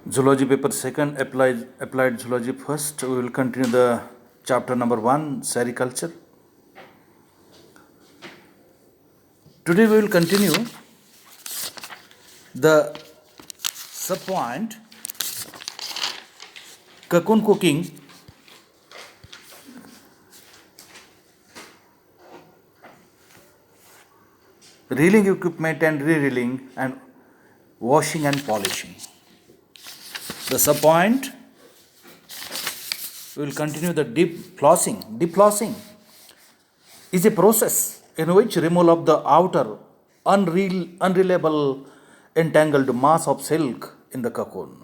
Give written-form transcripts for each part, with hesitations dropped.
Zoology paper second, applied zoology first. We will continue the chapter number 1, sericulture. Today we will continue the subpoint cocoon cooking, reeling equipment and re-reeling, and washing and polishing. The subpoint, we will continue the deep flossing. Deep flossing is a process in which removal of the outer unreliable entangled mass of silk in the cocoon.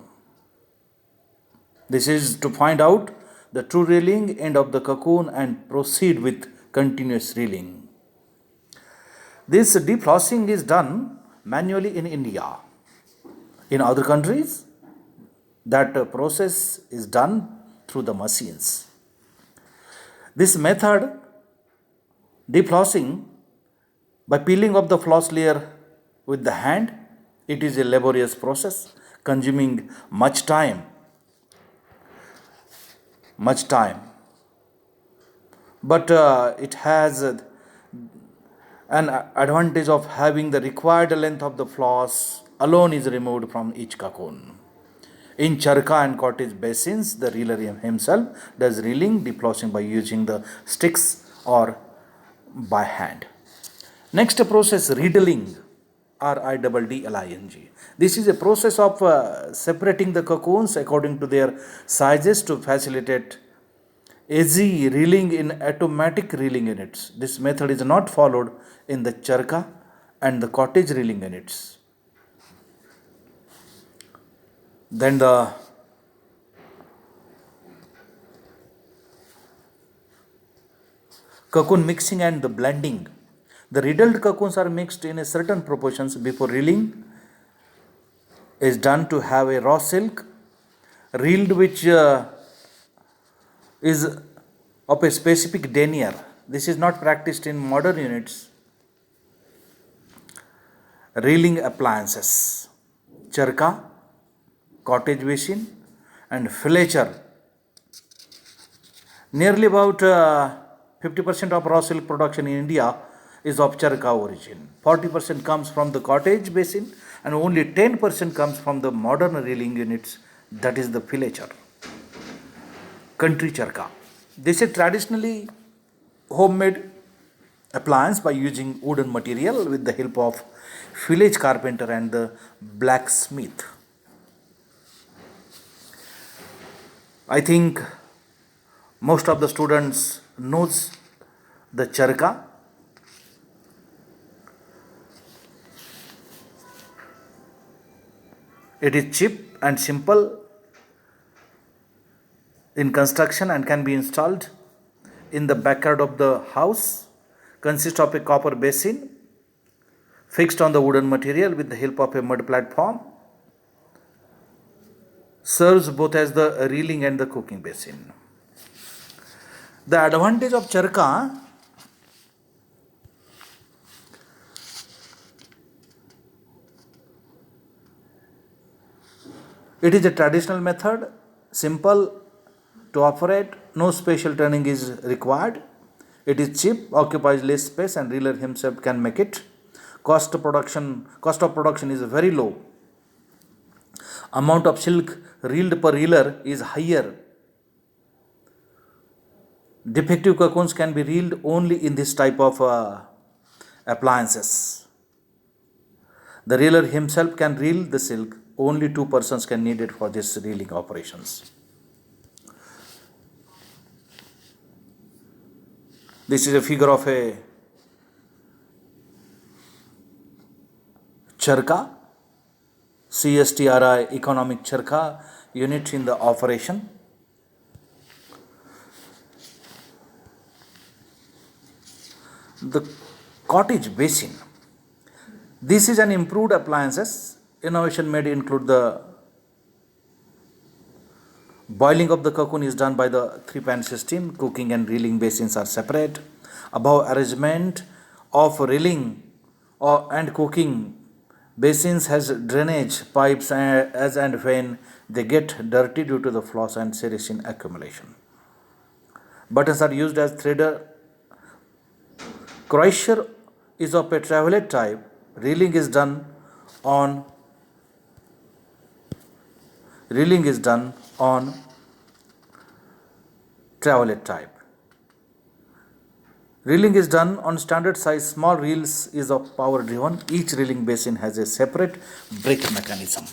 This is to find out the true reeling end of the cocoon and proceed with continuous reeling. This deflossing is done manually in India. In other countries, that process is done through the machines. This method, deflossing, by peeling off the floss layer with the hand, it is a laborious process consuming much time. But it has an advantage of having the required length of the floss alone is removed from each cocoon. In charka and cottage basins, the reeler himself does reeling, deflossing by using the sticks or by hand. Next process, riddling, riddling. This is a process of separating the cocoons according to their sizes to facilitate easy reeling in automatic reeling units. This method is not followed in the charka and the cottage reeling units. Then the cocoon mixing and the blending. The riddled cocoons are mixed in a certain proportions before reeling is done to have a raw silk reeled which is of a specific denier. This is not practiced in modern units. Reeling appliances, charka, cottage basin and filature. Nearly about 50% of raw silk production in India is of charka origin. 40% comes from the cottage basin and only 10% comes from the modern reeling units, that is the filature. Country charka. This is traditionally homemade appliance by using wooden material with the help of village carpenter and the blacksmith. I think most of the students knows the charka. It is cheap and simple in construction and can be installed in the backyard of the house. Consists of a copper basin fixed on the wooden material with the help of a mud platform. Serves both as the reeling and the cooking basin. The advantage of charka, it is a traditional method, simple to operate, no special training is required. It is cheap, occupies less space and reeler himself can make it. Cost of production is very low. Amount of silk reeled per reeler is higher. Defective cocoons can be reeled only in this type of appliances. The reeler himself can reel the silk. Only 2 persons can need it for this reeling operations. This is a figure of a charka, CSTRI economic charka unit in the operation. The cottage basin. This is an improved appliances. Innovation made include the boiling of the cocoon is done by the 3-pan system. Cooking and reeling basins are separate. Above arrangement of reeling and cooking Basins has drainage pipes as and when they get dirty due to the floss and sericin accumulation. Buttons are used as threader. Crochet is of a travelet type. Reeling is done on travelet type. Reeling is done on standard size small reels is of power driven. Each reeling basin has a separate brake mechanism.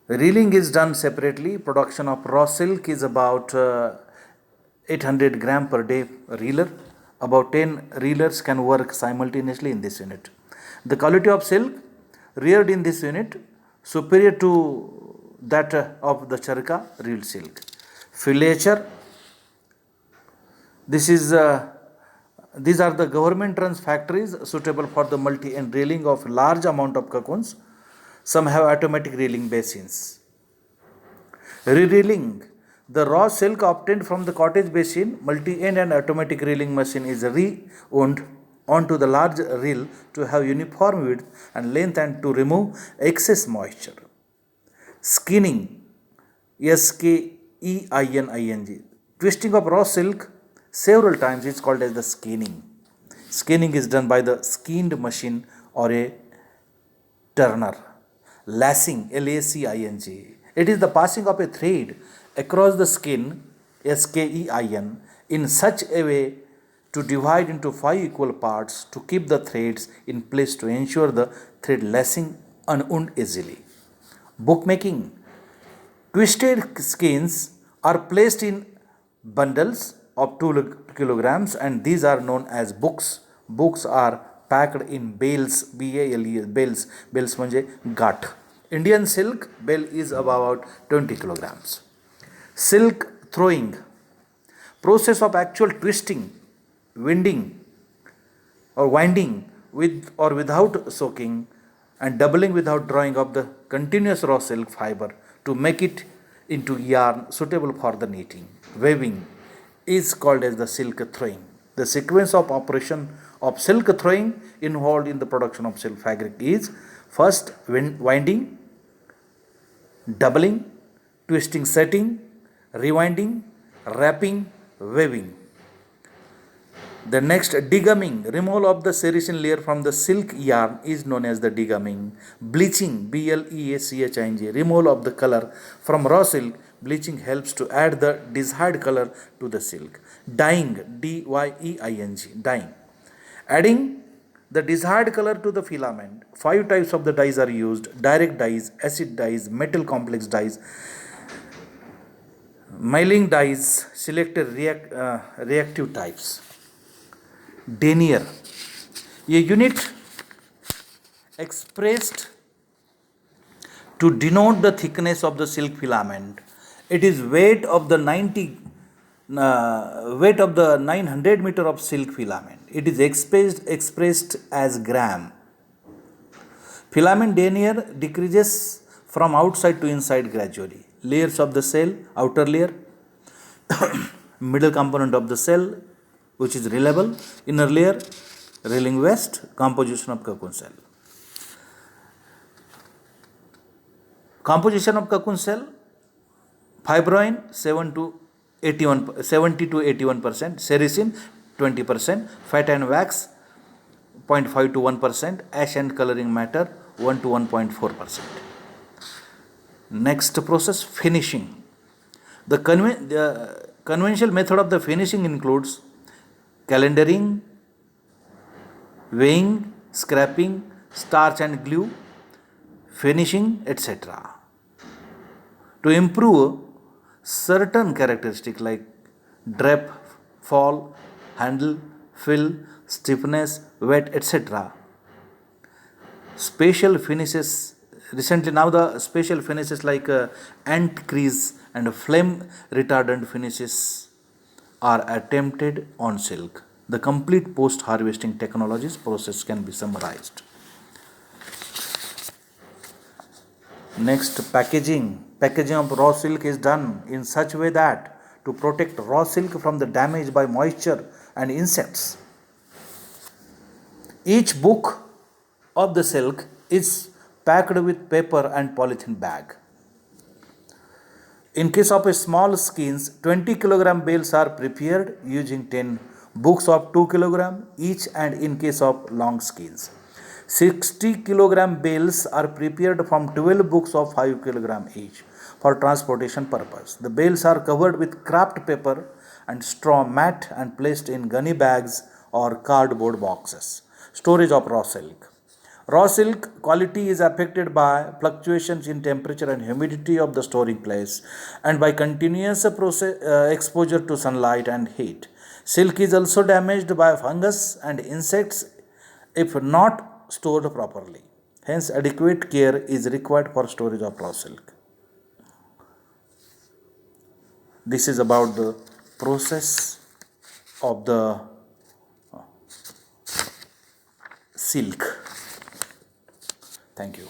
Reeling is done separately. Production of raw silk is about 800 gram per day reeler. About 10 reelers can work simultaneously in this unit. The quality of silk reared in this unit superior to that of the charka reeled silk. Filature. These are the government-run factories suitable for the multi-end reeling of large amount of cocoons. Some have automatic reeling basins. Re-reeling. The raw silk obtained from the cottage basin, multi-end and automatic reeling machine is re-wound onto the large reel to have uniform width and length and to remove excess moisture. Skinning. Skeining. Twisting of raw silk several times is called as the skinning. Skinning is done by the skinned machine or a turner. Lacing, Lacing. It is the passing of a thread across the skin, Skein, in such a way to divide into 5 equal parts to keep the threads in place to ensure the thread lacing unwound easily. Bookmaking. Twisted skins are placed in bundles of 2 kilograms and these are known as books. Books are packed in bales, BALES, bales. Bales म्हणजे गाठ. Indian silk bale is about 20 kilograms. Silk throwing. Process of actual twisting, winding or winding with or without soaking and doubling without drawing of the continuous raw silk fiber to make it into yarn suitable for the knitting. Weaving is called as the silk throwing. The sequence of operation of silk throwing involved in the production of silk fabric is first winding, doubling, twisting, setting, rewinding, wrapping, weaving. The next, degumming, removal of the sericin layer from the silk yarn is known as the degumming. Bleaching, Bleaching, removal of the color from raw silk. Bleaching helps to add the desired color to the silk. Dyeing, Dyeing, dyeing. Adding the desired color to the filament. 5 types of the dyes are used: direct dyes, acid dyes, metal complex dyes, milling dyes, selected reactive types. Denier, a unit expressed to denote the thickness of the silk filament. It is weight of the 900 meter of silk filament. It is expressed as gram. Filament denier decreases from outside to inside gradually. Layers of the cell: outer layer, middle component of the cell, which is reelable, inner layer, reeling waste, composition of cocoon cell. Composition of cocoon cell: fibroin 70 to 81%, sericin 20%, fat and wax 0.5 to 1%, ash and coloring matter 1 to 1.4%. Next process, finishing. The conventional method of the finishing includes calendaring, weighing, scraping, starch and glue, finishing, etc. To improve certain characteristics like drape, fall, handle, fill, stiffness, wet, etc. Special finishes. Recently, now the special finishes like ant crease and flame retardant finishes are attempted on silk. The complete post harvesting technologies process can be summarized. Next, packaging. Packaging of raw silk is done in such way that to protect raw silk from the damage by moisture and insects. Each book of the silk is packed with paper and polythene bag. In case of a small skeins, 20 kilogram bales are prepared using 10 books of 2 kilogram each, and in case of long skeins, 60 kilogram bales are prepared from 12 books of 5 kilogram each for transportation purpose. The bales are covered with kraft paper and straw mat and placed in gunny bags or cardboard boxes. Storage of raw silk. Raw silk quality is affected by fluctuations in temperature and humidity of the storing place and by continuous exposure to sunlight and heat. Silk is also damaged by fungus and insects if not stored properly. Hence, adequate care is required for storage of raw silk. This is about the process of the silk. Thank you.